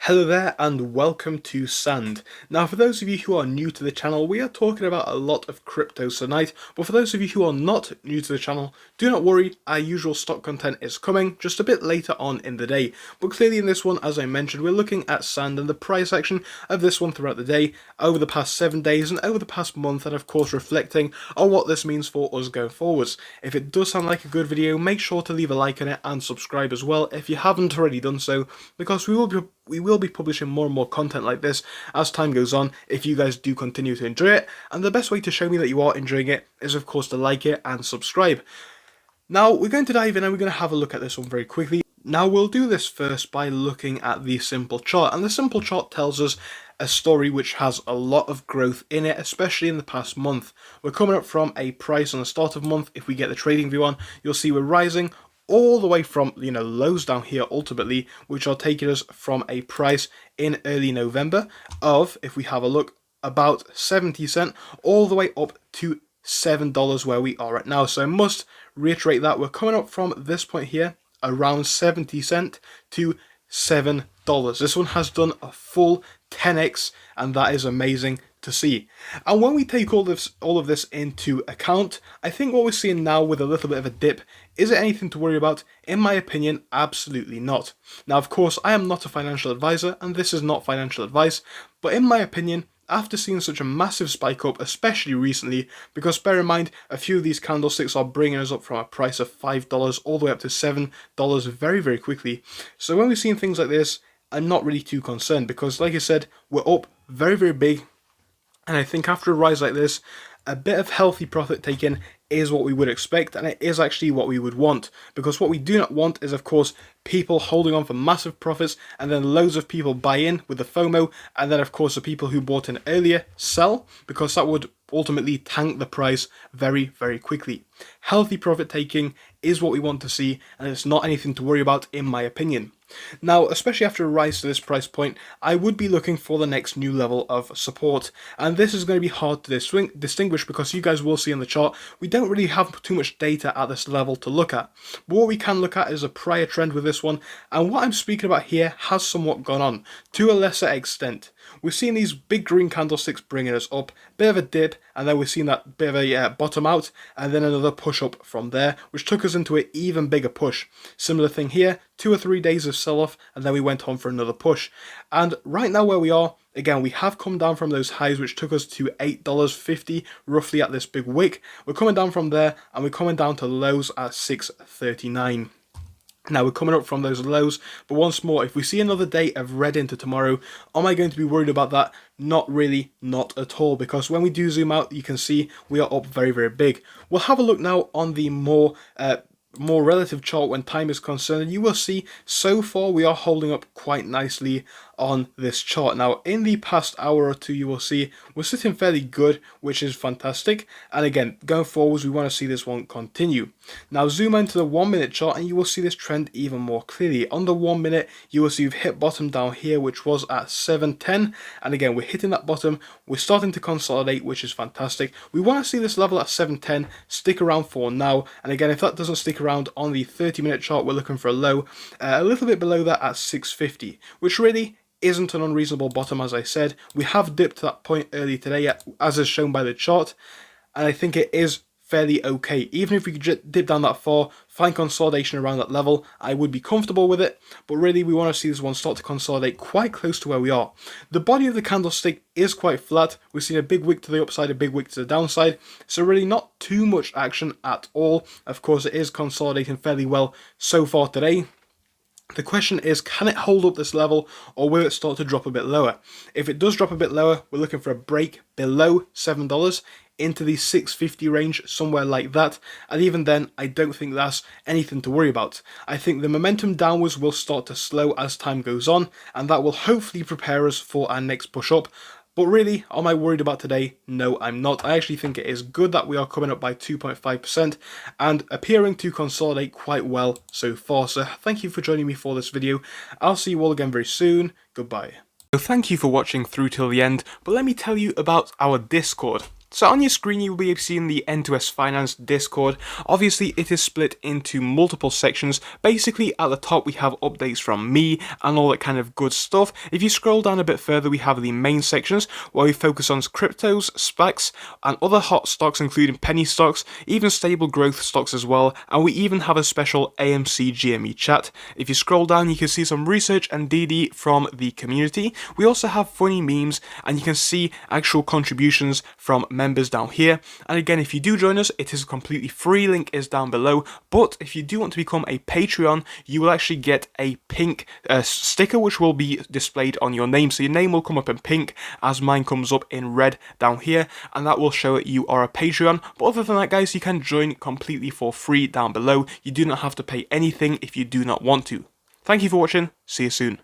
Hello there and welcome to Sand. Now for those of you who are new to the channel, we are talking about a lot of cryptos tonight, but for those of you who are not new to the channel, do not worry, our usual stock content is coming just a bit later on in the day. But clearly in this one, as I mentioned, we're looking at Sand and the price action of this one throughout the day, over the past 7 days and over the past month, and of course reflecting on what this means for us going forwards. If it does sound like a good video, make sure to leave a like on it and subscribe as well if you haven't already done so, because we will be publishing more and more content like this as time goes on if you guys do continue to enjoy it, and the best way to show me that you are enjoying it is of course to like it and subscribe. Now we're going to dive in and we're going to have a look at this one very quickly. Now we'll do this first by looking at the simple chart, and the simple chart tells us a story which has a lot of growth in it, especially in the past month. We're coming up from a price on the start of month. If we get the trading view on, you'll see we're rising all the way from, lows down here ultimately, which are taking us from a price in early November of, if we have a look, about 70 cents all the way up to $7 where we are right now. So I must reiterate that we're coming up from this point here around 70 cents to $7. This one has done a full 10x, and that is amazing to see. And when we take all of this into account, I think what we're seeing now with a little bit of a dip, is it anything to worry about? In my opinion, absolutely not. Now of course I am not a financial advisor and this is not financial advice, but in my opinion, after seeing such a massive spike up, especially recently, because bear in mind, a few of these candlesticks are bringing us up from a price of $5 all the way up to $7 very, very quickly. So when we're seeing things like this, I'm not really too concerned because, like I said, we're up very, very big. And I think after a rise like this, a bit of healthy profit taking is what we would expect, and it is actually what we would want, because what we do not want is of course people holding on for massive profits and then loads of people buy in with the FOMO, and then of course the people who bought in earlier sell, because that would ultimately tank the price very, very quickly. Healthy profit taking is what we want to see, and it's not anything to worry about in my opinion. Now, especially after a rise to this price point, I would be looking for the next new level of support, and this is going to be hard to distinguish because you guys will see on the chart, we don't really have too much data at this level to look at. But what we can look at is a prior trend with this one, and what I'm speaking about here has somewhat gone on, to a lesser extent. We've seen these big green candlesticks bringing us up, bit of a dip, and then we've seen that bit of a bottom out, and then another push up from there, which took us into an even bigger push. Similar thing here, 2 or 3 days of sell-off, and then we went on for another push. And right now where we are, again, we have come down from those highs, which took us to $8.50, roughly at this big wick. We're coming down from there, and we're coming down to lows at $6.39. Now we're coming up from those lows, but once more, if we see another day of red into tomorrow, am I going to be worried about that? Not really, not at all, because when we do zoom out, you can see we are up very, very big. We'll have a look now on the more relative chart when time is concerned, and you will see so far we are holding up quite nicely on this chart. Now in the past hour or two, you will see we're sitting fairly good, which is fantastic, and again going forwards we want to see this one continue. Now zoom into the 1 minute chart and you will see this trend even more clearly. On the 1 minute you will see we've hit bottom down here, which was at 7.10, and again we're hitting that bottom, we're starting to consolidate, which is fantastic. We want to see this level at 7.10 stick around for now, and again if that doesn't stick around on the 30-minute chart, we're looking for a low a little bit below that at 6.50, which really isn't an unreasonable bottom. As I said, we have dipped to that point early today, as is shown by the chart, and I think it is fairly okay. Even if we could dip down that far, find consolidation around that level, I would be comfortable with it, but really we want to see this one start to consolidate quite close to where we are. The body of the candlestick is quite flat. We've seen a big wick to the upside, a big wick to the downside, so really not too much action at all. Of course it is consolidating fairly well so far today. The question is, can it hold up this level, or will it start to drop a bit lower? If it does drop a bit lower, we're looking for a break below $7 into the 650 range, somewhere like that, and even then I don't think that's anything to worry about. I think the momentum downwards will start to slow as time goes on, and that will hopefully prepare us for our next push up. But really, am I worried about today? No, I'm not. I actually think it is good that we are coming up by 2.5% and appearing to consolidate quite well so far. So thank you for joining me for this video. I'll see you all again very soon. Goodbye. So thank you for watching through till the end, but let me tell you about our Discord. So on your screen you will be seeing the N2S Finance Discord. Obviously it is split into multiple sections. Basically at the top we have updates from me and all that kind of good stuff. If you scroll down a bit further we have the main sections where we focus on cryptos, SPACs and other hot stocks including penny stocks, even stable growth stocks as well, and we even have a special AMC GME chat. If you scroll down you can see some research and DD from the community. We also have funny memes and you can see actual contributions from members down here. And again, if you do join us, it is completely free, link is down below. But if you do want to become a Patreon, you will actually get a pink sticker which will be displayed on your name. So your name will come up in pink as mine comes up in red down here, and that will show that you are a Patreon. But other than that guys, you can join completely for free down below. You do not have to pay anything if you do not want to. Thank you for watching, see you soon.